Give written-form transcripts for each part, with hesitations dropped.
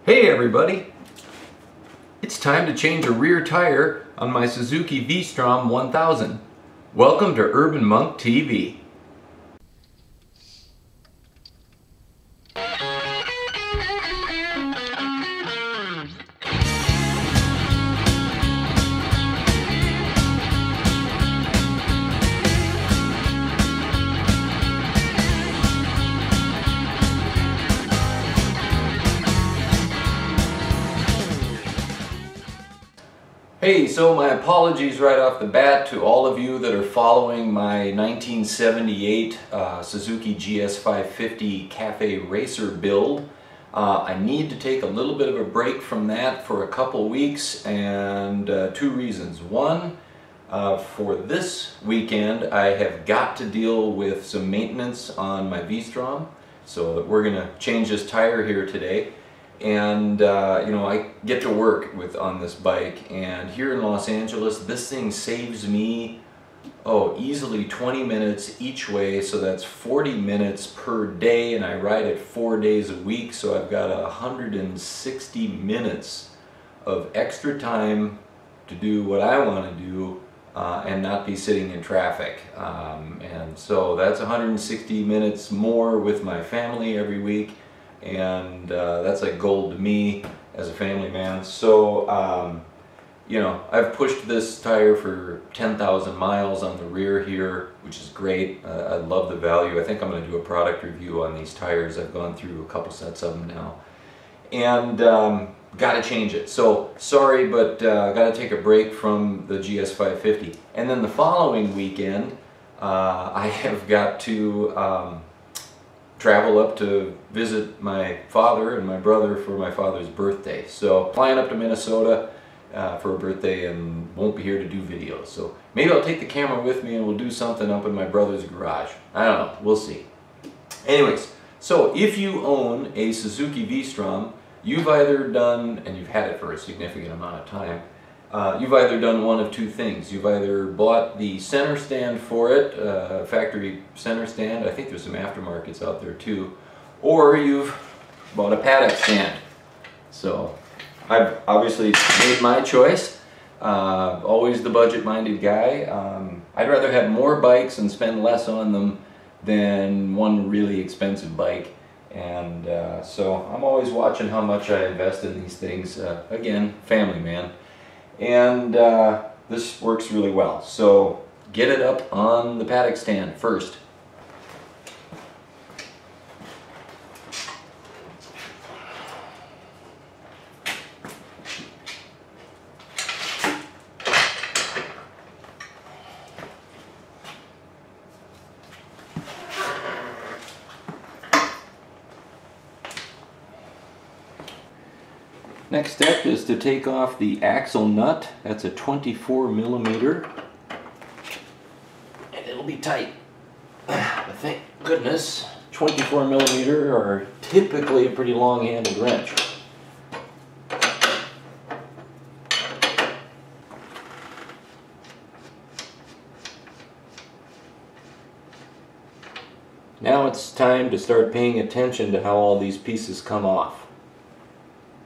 Hey everybody! It's time to change a rear tire on my Suzuki V-Strom 1000. Welcome to Urban Monk TV. Hey, so my apologies right off the bat to all of you that are following my 1978 Suzuki GS550 Cafe Racer build. I need to take a little bit of a break from that for a couple weeks, and two reasons. One, for this weekend I have got to deal with some maintenance on my V-Strom, so we're going to change this tire here today. And you know, I get to work on this bike, and here in Los Angeles this thing saves me easily 20 minutes each way, so that's 40 minutes per day, and I ride it 4 days a week, so I've got 160 minutes of extra time to do what I want to do and not be sitting in traffic, and so that's 160 minutes more with my family every week. And that's like gold to me as a family man. So you know, I've pushed this tire for 10,000 miles on the rear here, which is great. I love the value. I think I'm going to do a product review on these tires. I've gone through a couple sets of them now, and got to change it. So sorry, but got to take a break from the GS550. And then the following weekend I have got to travel up to visit my father and my brother for my father's birthday. So flying up to Minnesota for a birthday, and won't be here to do videos. So maybe I'll take the camera with me and we'll do something up in my brother's garage. I don't know, we'll see. Anyways, so if you own a Suzuki V-Strom, you've either done, and you've had it for a significant amount of time, you've either done one of two things. You've either bought the center stand for it, factory center stand, I think there's some aftermarkets out there too, or you've bought a paddock stand. So I've obviously made my choice. Always the budget-minded guy. I'd rather have more bikes and spend less on them than one really expensive bike. And so I'm always watching how much I invest in these things. Again, family man. And this works really well. So get it up on the paddock stand first. Next step is to take off the axle nut. That's a 24 millimeter, and it'll be tight. But thank goodness 24 millimeter are typically a pretty long-handled wrench. Now it's time to start paying attention to how all these pieces come off.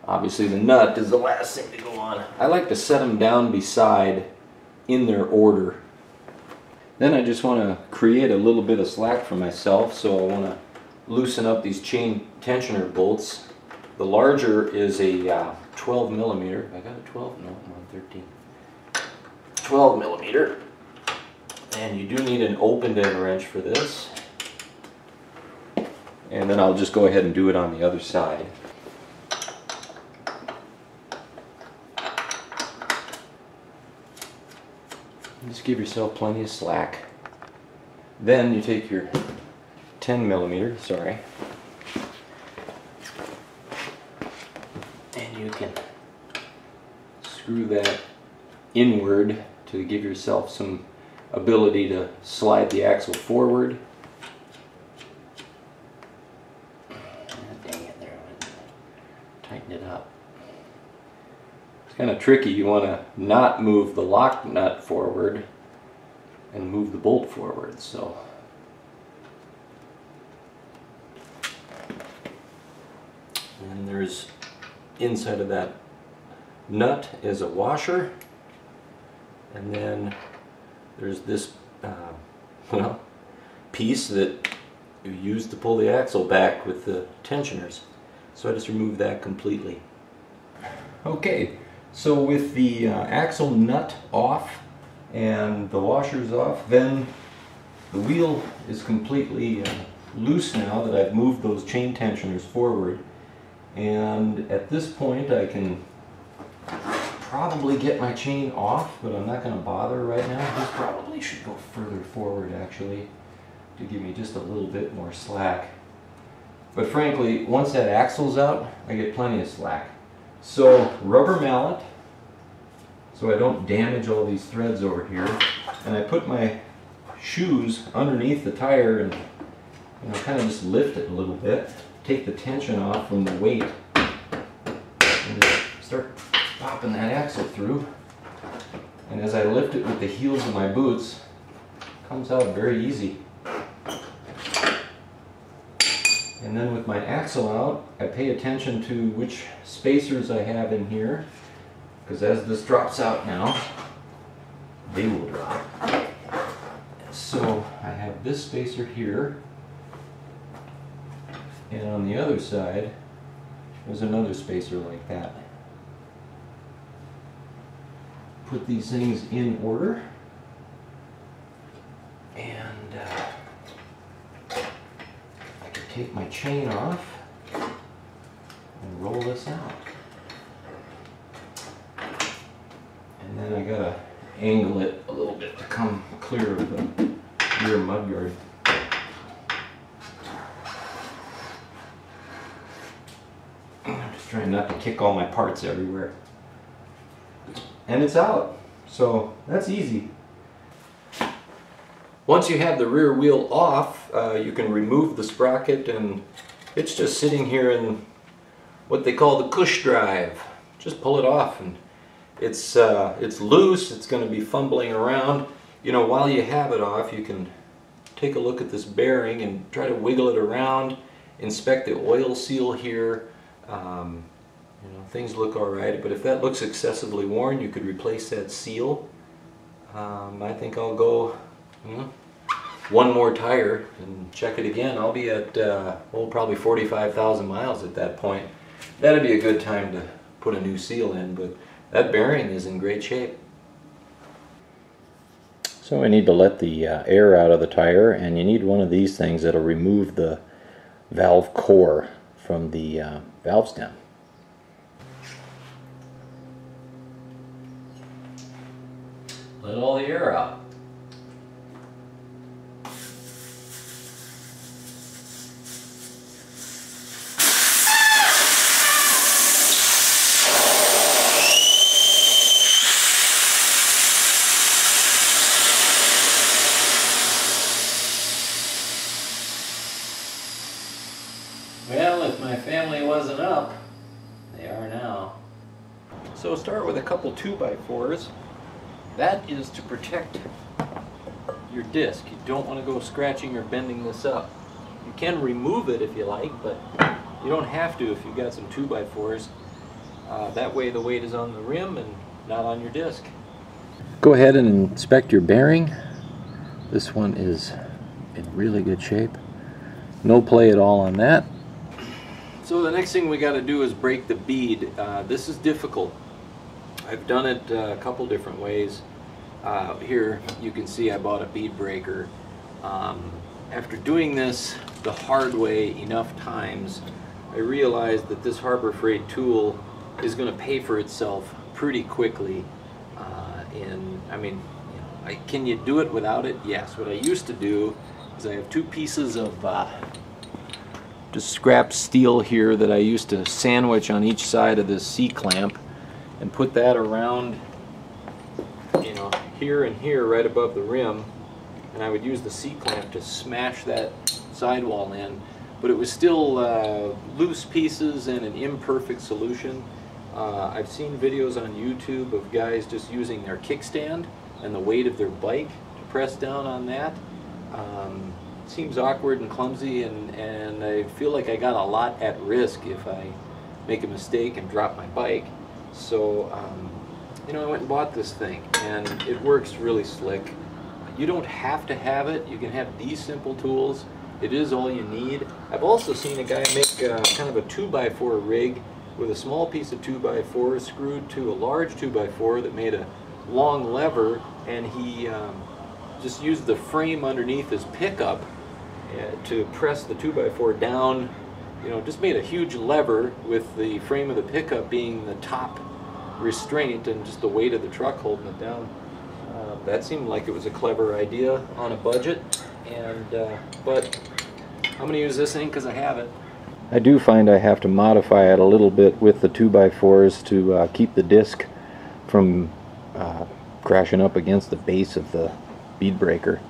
Obviously the nut is the last thing to go on. I like to set them down beside in their order. Then I just want to create a little bit of slack for myself, so I want to loosen up these chain tensioner bolts. The larger is a 12 millimeter. I got a 12? No, I'm on 13. 12 millimeter. And you do need an opened end wrench for this. And then I'll just go ahead and do it on the other side. Just give yourself plenty of slack. Then you take your 10 millimeter, and you can screw that inward to give yourself some ability to slide the axle forward. Dang it, there, tighten it up. It's kind of tricky. You want to not move the lock nut forward and move the bolt forward. So and there's inside of that nut is a washer, and then there's this well, piece that you use to pull the axle back with the tensioners. So I just removed that completely. Okay, so with the axle nut off and the washers off, then the wheel is completely loose now that I've moved those chain tensioners forward. And at this point I can probably get my chain off, but I'm not going to bother right now. This probably should go further forward actually to give me just a little bit more slack. But frankly, once that axle's out, I get plenty of slack. So rubber mallet, so I don't damage all these threads over here. And I put my shoes underneath the tire and kind of just lift it a little bit, take the tension off from the weight, and just start popping that axle through. And as I lift it with the heels of my boots, it comes out very easy. And then with my axle out, I pay attention to which spacers I have in here, because as this drops out now, they will drop. So I have this spacer here, and on the other side, there's another spacer like that. Put these things in order, and take my chain off and roll this out. And then I gotta angle it a little bit to come clear of the rear mudguard. I'm just trying not to kick all my parts everywhere. And it's out. So that's easy. Once you have the rear wheel off, you can remove the sprocket, and it's just sitting here in what they call the cush drive. Just pull it off, and it's loose. It's going to be fumbling around. You know, while you have it off, you can take a look at this bearing and try to wiggle it around, inspect the oil seal here. Things look all right, but if that looks excessively worn, you could replace that seal. I think I'll go one more tire and check it again. I'll be at probably 45,000 miles at that point. That'd be a good time to put a new seal in, but that bearing is in great shape. So I need to let the air out of the tire, and you need one of these things that'll remove the valve core from the valve stem. Let all the air out. Well, if my family wasn't up, they are now. So start with a couple 2x4s. That is to protect your disc. You don't want to go scratching or bending this up. You can remove it if you like, but you don't have to if you've got some 2x4s. That way the weight is on the rim and not on your disc. Go ahead and inspect your bearing. This one is in really good shape. No play at all on that. So the next thing we got to do is break the bead. This is difficult. I've done it a couple different ways. Here you can see I bought a bead breaker. After doing this the hard way enough times, I realized that this Harbor Freight tool is going to pay for itself pretty quickly. Can you do it without it? Yes. What I used to do is I have two pieces of just scrap steel here that I used to sandwich on each side of this C-clamp, and put that around, here and here right above the rim, and I would use the C-clamp to smash that sidewall in, but it was still loose pieces and an imperfect solution. I've seen videos on YouTube of guys just using their kickstand and the weight of their bike to press down on that. Seems awkward and clumsy, and I feel like I got a lot at risk if I make a mistake and drop my bike. So you know, I went and bought this thing, and it works really slick. You don't have to have it. You can have these simple tools. It is all you need. I've also seen a guy make kind of a 2x4 rig with a small piece of 2x4 screwed to a large 2x4 that made a long lever, and he just used the frame underneath his pickup to press the 2x4 down. You know, just made a huge lever with the frame of the pickup being the top restraint and just the weight of the truck holding it down. That seemed like it was a clever idea on a budget, and but I'm going to use this thing because I have it. I do find I have to modify it a little bit with the 2x4s to keep the disc from crashing up against the base of the bead breaker.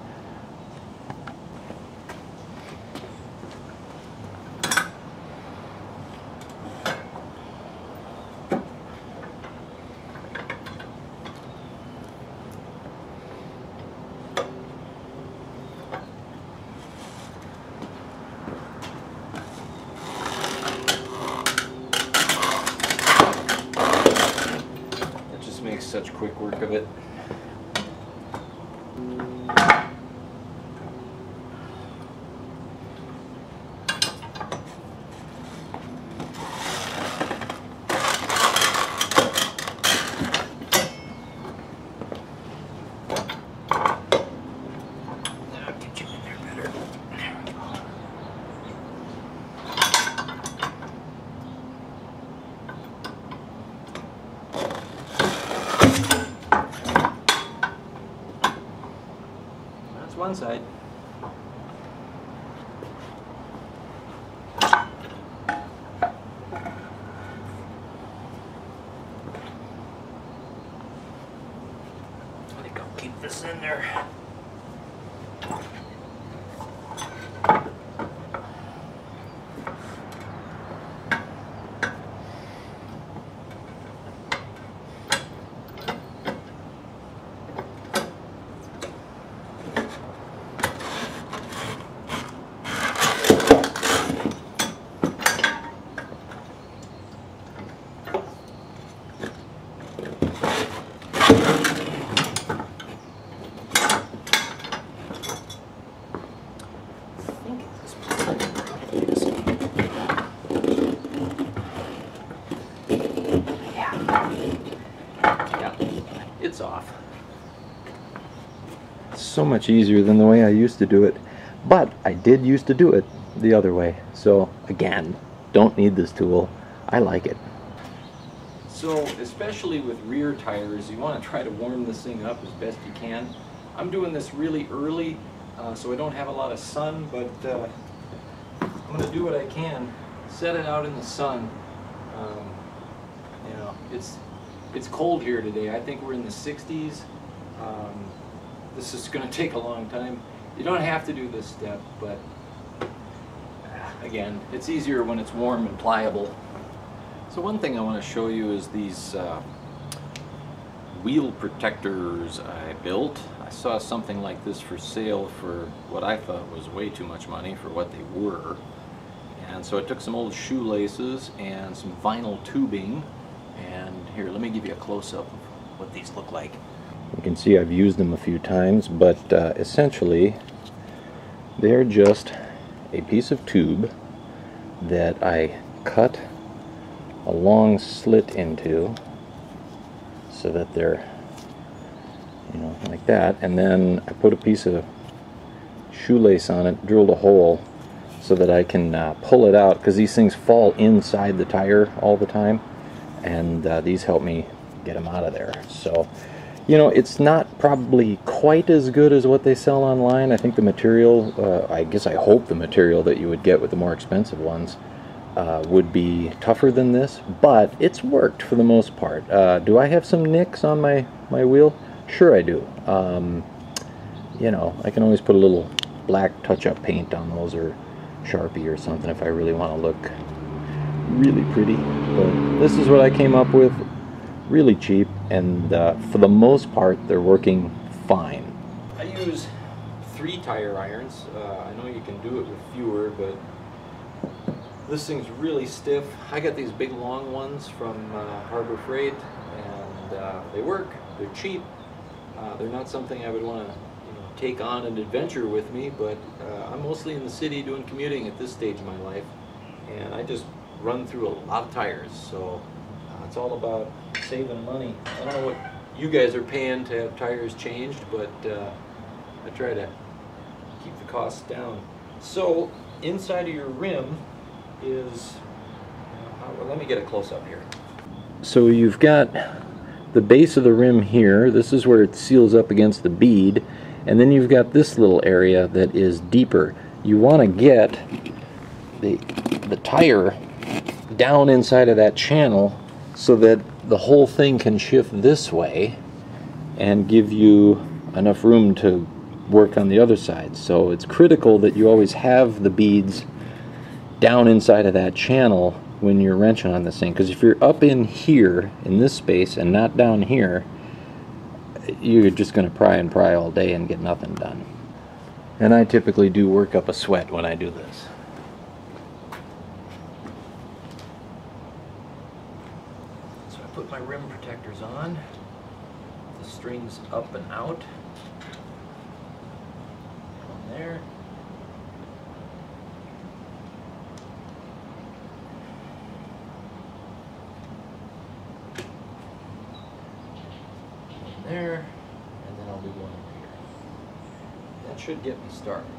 Makes such quick work of it. I'll get you in there better. One side. I think I'll keep this in there. It's off. It's so much easier than the way I used to do it, but I did used to do it the other way. So again, don't need this tool. I like it. So especially with rear tires, you want to try to warm this thing up as best you can. I'm doing this really early, so I don't have a lot of sun, but I'm going to do what I can. Set it out in the sun. You know, it's cold here today. I think we're in the 60s. This is going to take a long time. You don't have to do this step, but again, it's easier when it's warm and pliable. So one thing I want to show you is these wheel protectors I built. I saw something like this for sale for what I thought was way too much money for what they were. And so I took some old shoelaces and some vinyl tubing, and here, let me give you a close-up of what these look like. You can see I've used them a few times, but essentially they're just a piece of tube that I cut a long slit into so that they're, you know, like that, and then I put a piece of shoelace on it, drilled a hole so that I can pull it out, because these things fall inside the tire all the time, and these help me get them out of there. So, you know, it's not probably quite as good as what they sell online. I think the material, I hope the material that you would get with the more expensive ones would be tougher than this, but it's worked for the most part. Do I have some nicks on my wheel? Sure I do. You know, I can always put a little black touch-up paint on those, or Sharpie or something, if I really want to look really pretty. But this is what I came up with, really cheap, and for the most part they're working fine. I use 3 tire irons. I know you can do it with fewer, but This thing's really stiff. I got these big long ones from Harbor Freight, and they work. They're cheap. They're not something I would want to take on an adventure with me, but I'm mostly in the city doing commuting at this stage of my life, and I just run through a lot of tires, so it's all about saving money. I don't know what you guys are paying to have tires changed, but I try to keep the costs down. So inside of your rim is, well, let me get a close-up here. So you've got the base of the rim here. This is where it seals up against the bead, and then you've got this little area that is deeper. You want to get the tire down inside of that channel so that the whole thing can shift this way and give you enough room to work on the other side. So it's critical that you always have the beads down inside of that channel when you're wrenching on this thing, because if you're up in here in this space and not down here, you're just going to pry and pry all day and get nothing done. And I typically do work up a sweat when I do this. So I put my rim protectors on, the strings up and out, on there. There, and then I'll do one over here. That should get me started.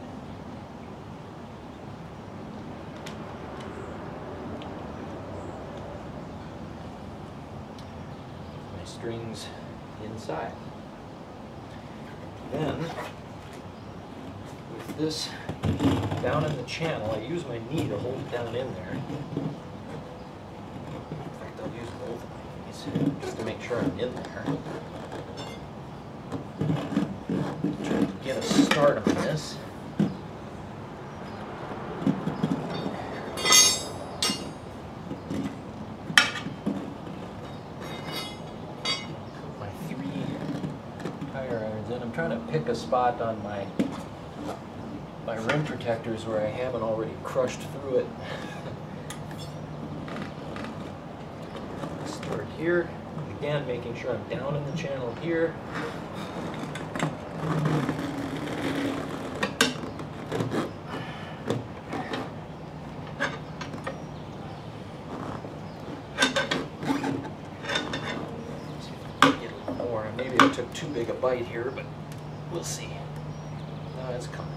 My strings inside. Then, with this down in the channel, I use my knee to hold it down in there. In fact, I'll use both of my knees just to make sure I'm in there. Try to get a start on this. Put my 3 tire irons in. I'm trying to pick a spot on my rim protectors where I haven't already crushed through it. Start here. Again, making sure I'm down in the channel here. Maybe I took too big a bite here, but we'll see. No, it's coming.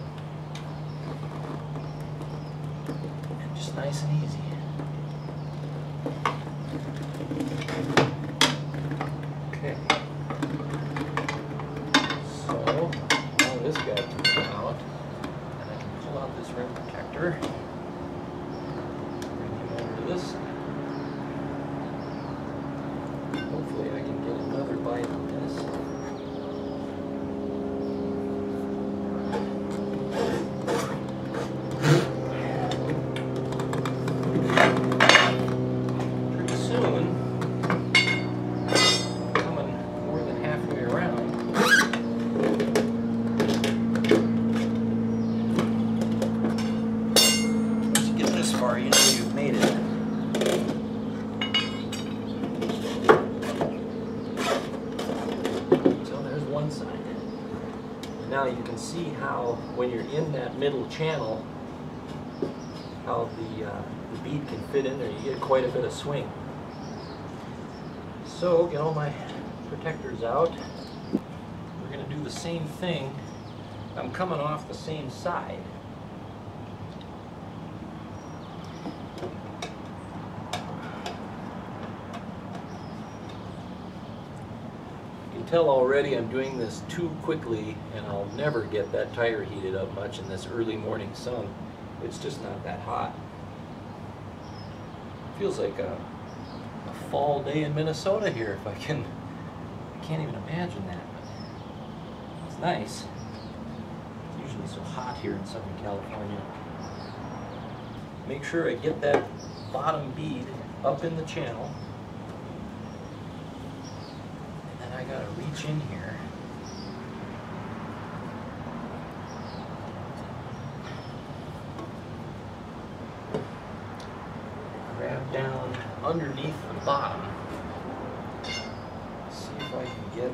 And just nice and easy. Okay. So, now this guy can come out, and I can pull out this rim protector. Bring him over to this side. Hopefully I can get another bite on this. Pretty soon, coming more than halfway around, once you get this far, you know you've made it. Now you can see how, when you're in that middle channel, how the bead can fit in there. You get quite a bit of swing. So, get all my protectors out. We're going to do the same thing. I'm coming off the same side. Tell already I'm doing this too quickly, and I'll never get that tire heated up much in this early morning sun. It's just not that hot. Feels like a fall day in Minnesota here, if I can't even imagine that, but it's nice. It's usually so hot here in Southern California. Make sure I get that bottom bead up in the channel. I gotta reach in here. underneath the bottom. Let's see if I can get,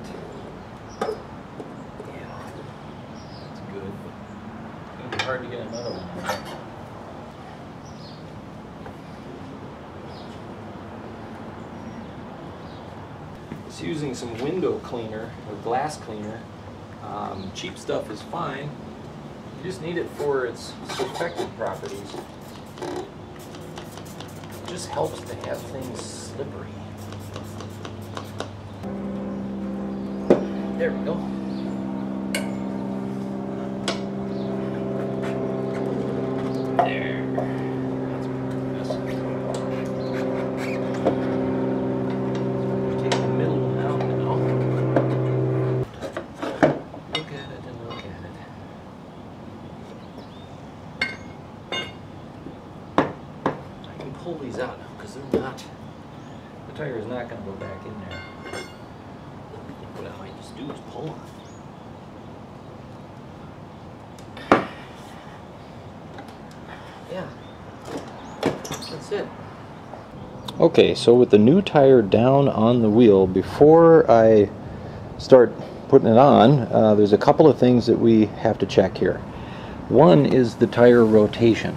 yeah, that's good. It's going to be hard to get another one. It's using some window cleaner or glass cleaner. Cheap stuff is fine. You just need it for its surfactant properties. It just helps to have things slippery. There we go. There. That's perfect. Take the middle one out now. Look at it and look at it. I can pull these out now because they're not, the tire is not going to go back in there. What I might just do is pull on it. Yeah, that's it. Okay, so with the new tire down on the wheel, before I start putting it on, there's a couple of things that we have to check here. One is the tire rotation.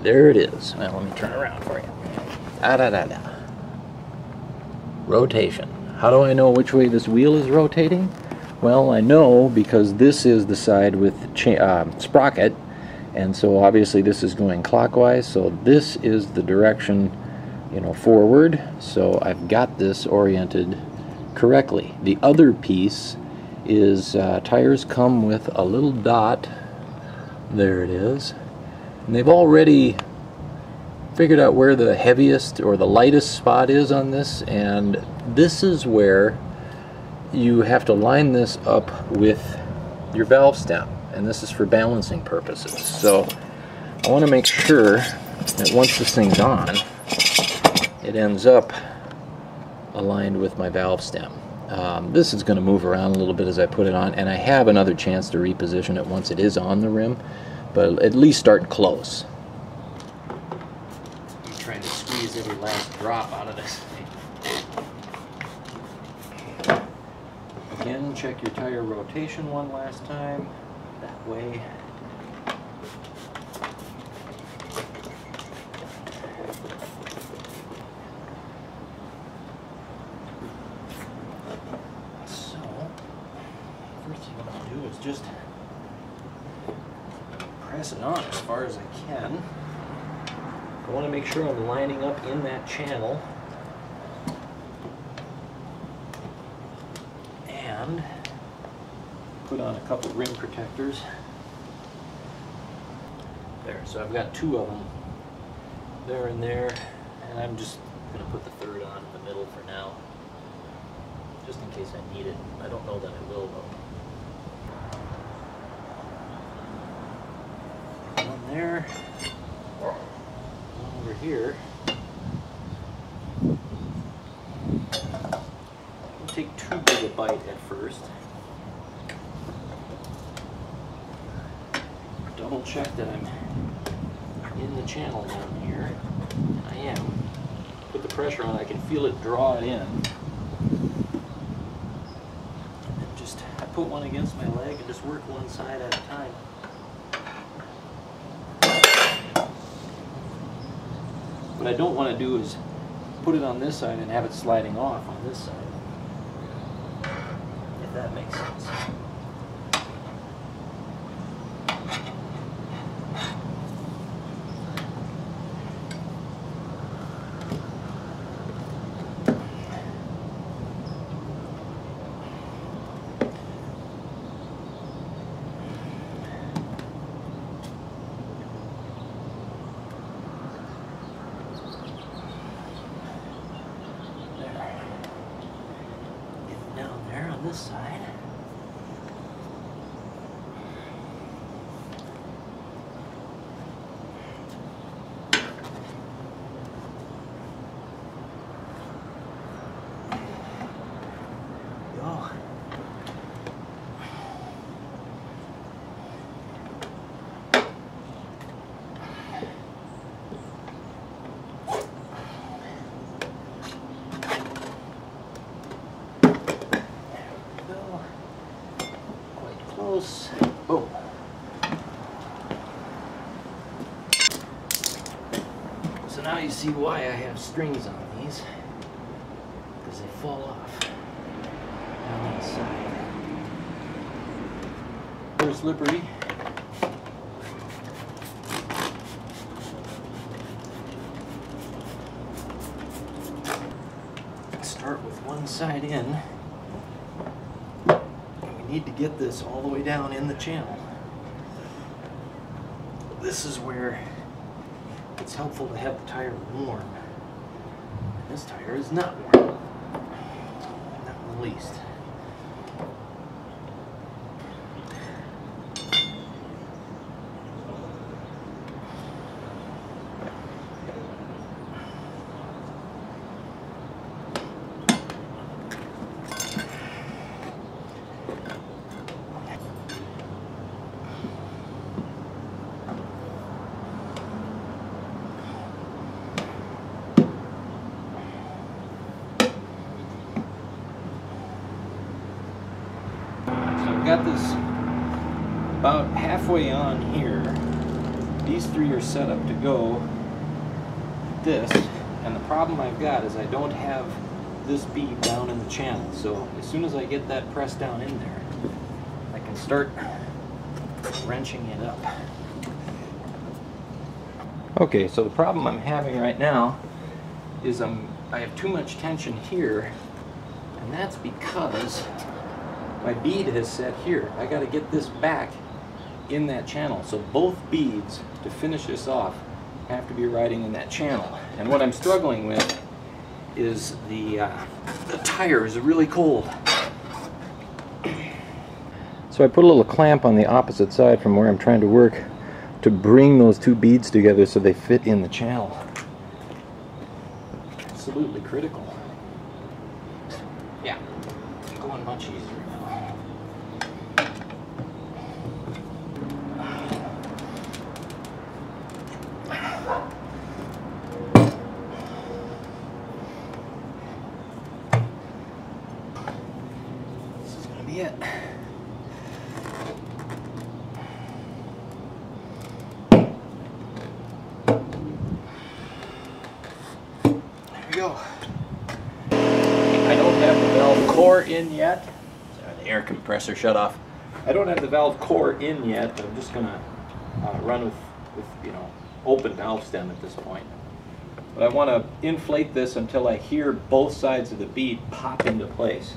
There it is. Well, let me turn around for you. Da-da-da-da. Rotation. How do I know which way this wheel is rotating? Well, I know because this is the side with sprocket, and so obviously this is going clockwise, so this is the direction, you know, forward, so I've got this oriented correctly. The other piece is tires come with a little dot, there it is, and they've already figured out where the heaviest or the lightest spot is on this, and this is where you have to line this up with your valve stem, and this is for balancing purposes. So I want to make sure that once this thing's on, it ends up aligned with my valve stem. This is going to move around a little bit as I put it on, and I have another chance to reposition it once it is on the rim, but at least start close. I'm trying to squeeze every last drop out of this thing. Again, check your tire rotation one last time. That way. So, first thing I'm going to do is just press it on as far as I can. I want to make sure I'm lining up in that channel. And put on a couple rim protectors. There, so I've got two of them there and there, and I'm just going to put the third on in the middle for now, just in case I need it. I don't know that I will though. One there, one over here. Don't take too big a bite at first. Double check that I'm in the channel down here. I am. Put the pressure on, I can feel it draw it in. And just, I put one against my leg and just work one side at a time. What I don't want to do is put it on this side and have it sliding off on this side. If that makes sense. This side. Go. close. Boom. So now you see why I have strings on these, because they fall off down that side. They're slippery. Start with one side in. We need to get this all the way down in the channel. This is where it's helpful to have the tire warm. This tire is not warm, not in the least. Got this about halfway on here. These three are set up to go this, and the problem I've got is I don't have this bead down in the channel. So as soon as I get that pressed down in there, I can start wrenching it up. Okay, so the problem I'm having right now is I have too much tension here, and that's because my bead is set here. I got to get this back in that channel. So both beads, to finish this off, have to be riding in that channel. And what I'm struggling with is the tire is really cold. So I put a little clamp on the opposite side from where I'm trying to work to bring those two beads together so they fit in the channel. Absolutely critical. Yeah, I'm going much easier. It. There we go. I don't have the valve core in yet. Sorry, the air compressor shut off. I don't have the valve core in yet, but I'm just gonna run with open valve stem at this point. But I want to inflate this until I hear both sides of the bead pop into place.